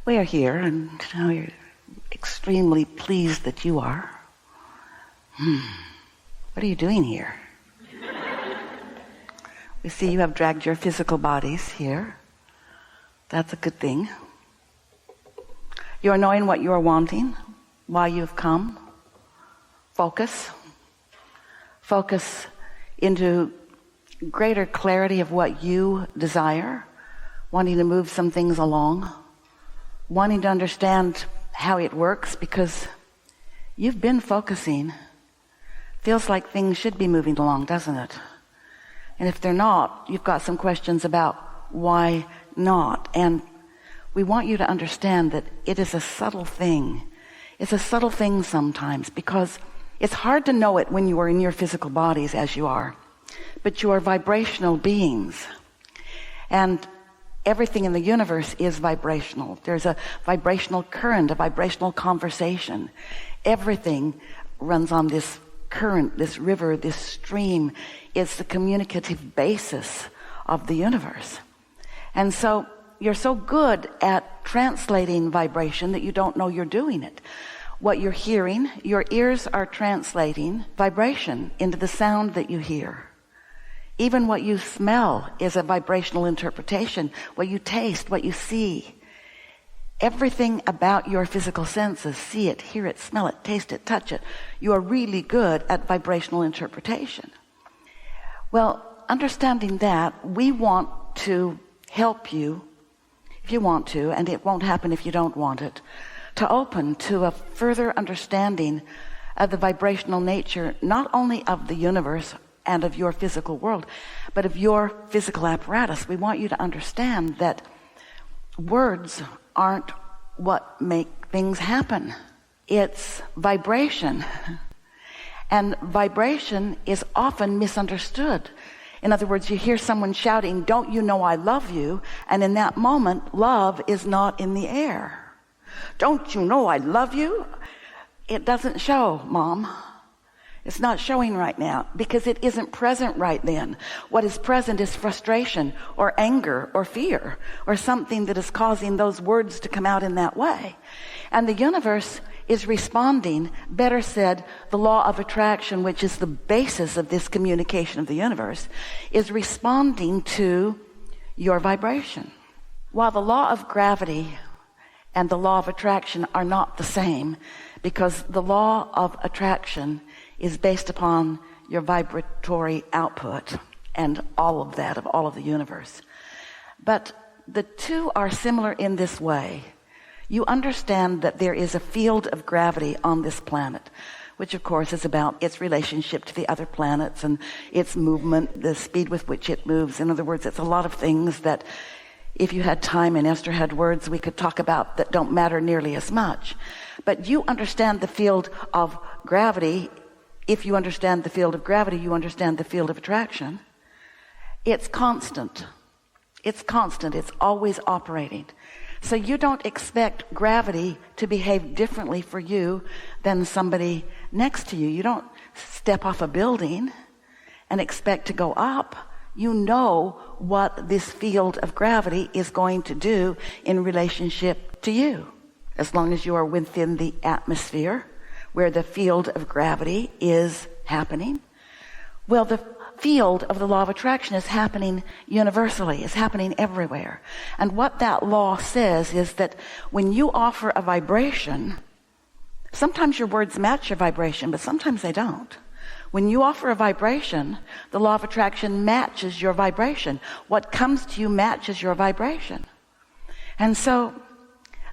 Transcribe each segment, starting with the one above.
We are here, and we're extremely pleased that you are. What are you doing here? We see you have dragged your physical bodies here. That's a good thing. You are knowing what you are wanting, why you've come. Focus into greater clarity of what you desire, wanting to move some things along, wanting to understand how it works, because you've been focusing. Feels like things should be moving along, doesn't it? And if they're not, you've got some questions about why not. And we want you to understand that it is a subtle thing. It's a subtle thing sometimes, because it's hard to know it when you are in your physical bodies as you are. But you are vibrational beings. And everything in the universe is vibrational. There's a vibrational current, a vibrational conversation. Everything runs on this current, this river, this stream. It's the communicative basis of the universe. And so you're so good at translating vibration that you don't know you're doing it. What you're hearing, your ears are translating vibration into the sound that you hear. Even what you smell is a vibrational interpretation. What you taste, what you see. Everything about your physical senses, see it, hear it, smell it, taste it, touch it. You are really good at vibrational interpretation. Well, understanding that, we want to help you, if you want to, and it won't happen if you don't want it, to open to a further understanding of the vibrational nature, not only of the universe and of your physical world, but of your physical apparatus. We want you to understand that words aren't what make things happen. It's vibration. And vibration is often misunderstood. In other words, you hear someone shouting, "Don't you know I love you?" And in that moment, love is not in the air. "Don't you know I love you?" It doesn't show, Mom. It's not showing right now because it isn't present right then. What is present is frustration or anger or fear or something that is causing those words to come out in that way. And the universe is responding, better said, the law of attraction, which is the basis of this communication of the universe, is responding to your vibration. While the law of gravity and the law of attraction are not the same, because the law of attraction is based upon your vibratory output and all of that, of all of the universe. But the two are similar in this way. You understand that there is a field of gravity on this planet, which of course is about its relationship to the other planets and its movement, the speed with which it moves. In other words, it's a lot of things that if you had time and Esther had words, we could talk about that don't matter nearly as much. But you understand the field of gravity. If you understand the field of gravity, you understand the field of attraction. It's constant. It's constant. It's always operating. So you don't expect gravity to behave differently for you than somebody next to you. You don't step off a building and expect to go up. You know what this field of gravity is going to do in relationship to you. As long as you are within the atmosphere where the field of gravity is happening. Well, the field of the law of attraction is happening universally, is happening everywhere. And what that law says is that when you offer a vibration, sometimes your words match your vibration, but sometimes they don't. When you offer a vibration, the law of attraction matches your vibration. What comes to you matches your vibration. And so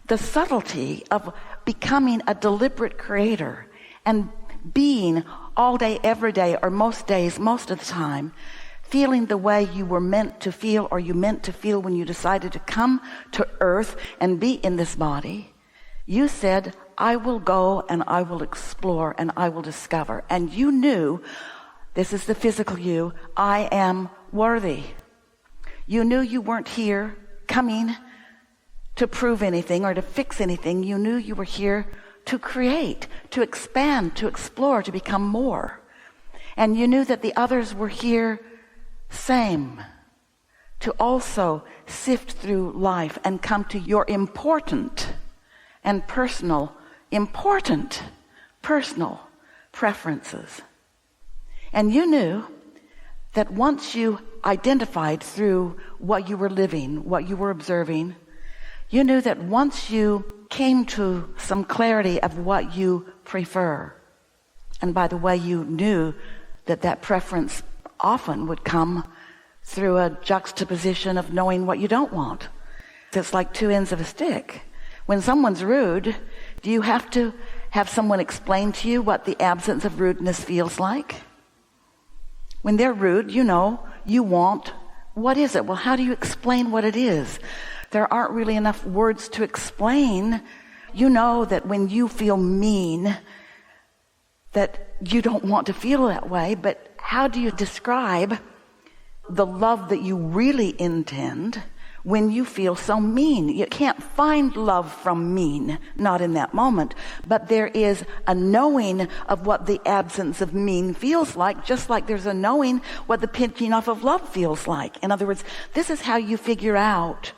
the subtlety of becoming a deliberate creator and being all day, every day, or most days, most of the time, feeling the way you were meant to feel or you meant to feel when you decided to come to earth and be in this body, you said, "I will go and I will explore and I will discover." And you knew, this is the physical you, I am worthy. You knew you weren't here coming to prove anything or to fix anything. You knew you were here to create, to expand, to explore, to become more. And you knew that the others were here same, to also sift through life and come to your important personal preferences. And you knew that once you identified through what you were living, what you were observing, you knew that once you came to some clarity of what you prefer, and by the way, you knew that that preference often would come through a juxtaposition of knowing what you don't want. It's like two ends of a stick. When someone's rude, do you have to have someone explain to you what the absence of rudeness feels like? When they're rude, you know, you want, what is it? Well, how do you explain what it is? There aren't really enough words to explain. You know that when you feel mean, that you don't want to feel that way, but how do you describe the love that you really intend when you feel so mean? You can't find love from mean, not in that moment, but there is a knowing of what the absence of mean feels like, just like there's a knowing what the pinching off of love feels like. In other words, this is how you figure out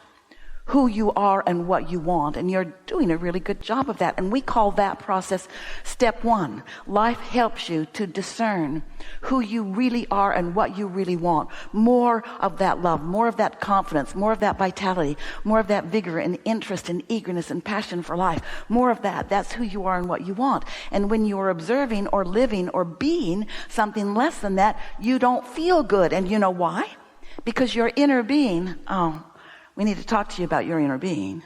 who you are and what you want, and you're doing a really good job of that. And we call that process step one. Life helps you to discern who you really are and what you really want. More of that love, more of that confidence, more of that vitality, more of that vigor and interest and eagerness and passion for life. More of that. That's who you are and what you want. And when you are observing or living or being something less than that, you don't feel good. And you know why? Because your inner being, we need to talk to you about your inner being.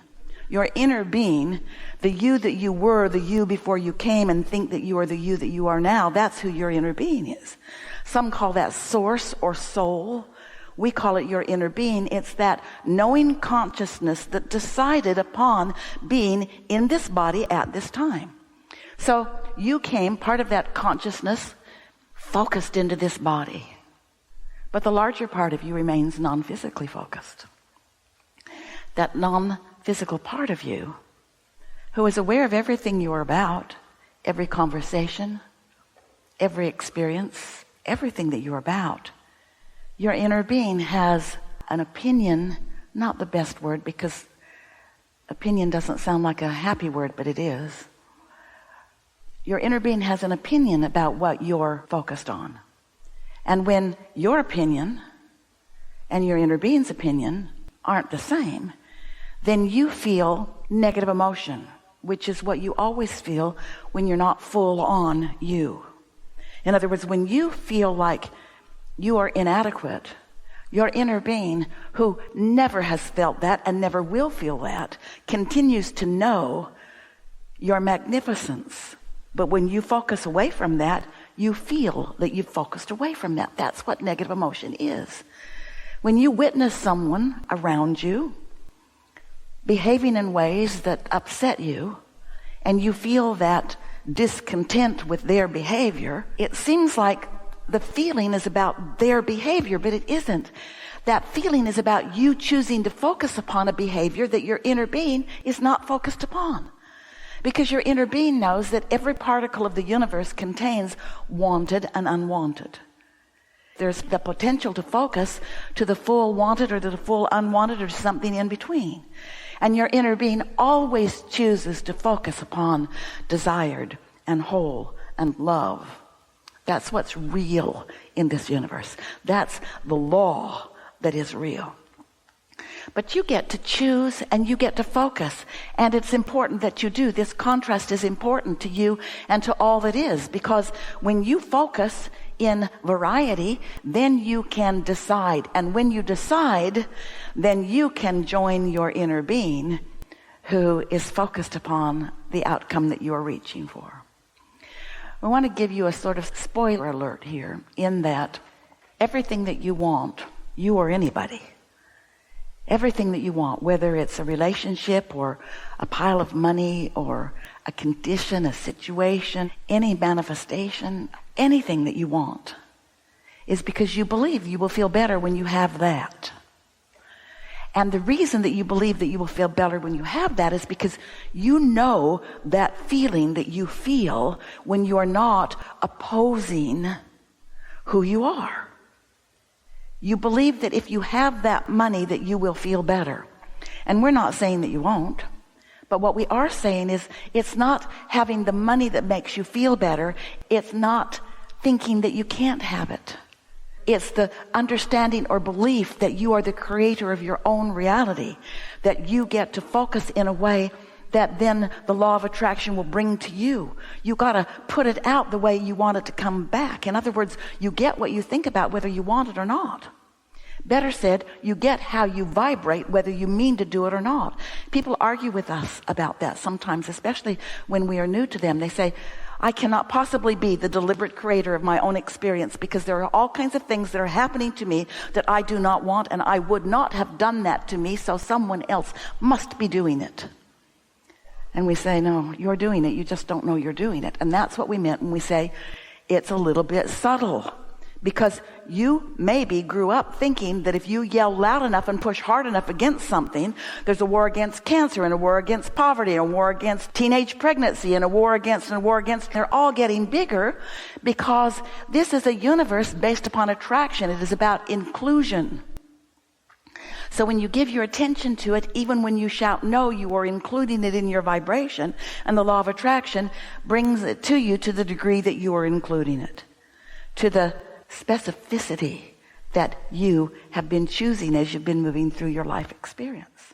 Your inner being, the you that you were, the you before you came and think that you are the you that you are now, that's who your inner being is. Some call that source or soul. We call it your inner being. It's that knowing consciousness that decided upon being in this body at this time. So you came, part of that consciousness, focused into this body. But the larger part of you remains non-physically focused. That non-physical part of you, who is aware of everything you are about, every conversation, every experience, everything that you're about. Your inner being has an opinion, not the best word, because opinion doesn't sound like a happy word, but it is. Your inner being has an opinion about what you're focused on. And when your opinion and your inner being's opinion aren't the same, then you feel negative emotion, which is what you always feel when you're not full on you. In other words, when you feel like you are inadequate, your inner being, who never has felt that and never will feel that, continues to know your magnificence. But when you focus away from that, you feel that you've focused away from that. That's what negative emotion is. When you witness someone around you behaving in ways that upset you, and you feel that discontent with their behavior, it seems like the feeling is about their behavior, but it isn't. That feeling is about you choosing to focus upon a behavior that your inner being is not focused upon. Because your inner being knows that every particle of the universe contains wanted and unwanted. There's the potential to focus to the full wanted or to the full unwanted or something in between. And your inner being always chooses to focus upon desired and whole and love. That's what's real in this universe. That's the law that is real. But you get to choose and you get to focus. And it's important that you do. This contrast is important to you and to all that is. Because when you focus in variety, then you can decide. And when you decide, then you can join your inner being, who is focused upon the outcome that you are reaching for. I want to give you a sort of spoiler alert here, in that everything that you want, you or anybody, everything that you want, whether it's a relationship or a pile of money or a condition, a situation, any manifestation, anything that you want, is because you believe you will feel better when you have that. And the reason that you believe that you will feel better when you have that is because you know that feeling that you feel when you are not opposing who you are. You believe that if you have that money that you will feel better. And we're not saying that you won't. But what we are saying is it's not having the money that makes you feel better. It's not thinking that you can't have it. It's the understanding or belief that you are the creator of your own reality, that you get to focus in a way that then the law of attraction will bring to you. You got to put it out the way you want it to come back. In other words, you get what you think about whether you want it or not. Better said, you get how you vibrate whether you mean to do it or not. People argue with us about that sometimes, especially when we are new to them. They say, I cannot possibly be the deliberate creator of my own experience because there are all kinds of things that are happening to me that I do not want, and I would not have done that to me, so someone else must be doing it. And we say, no, you're doing it. You just don't know you're doing it. And that's what we meant when we say it's a little bit subtle. Because you maybe grew up thinking that if you yell loud enough and push hard enough against something, there's a war against cancer and a war against poverty and a war against teenage pregnancy and a war against. They're all getting bigger because this is a universe based upon attraction. It is about inclusion. So when you give your attention to it, even when you shout no, you are including it in your vibration, and the law of attraction brings it to you to the degree that you are including it, to the specificity that you have been choosing as you've been moving through your life experience.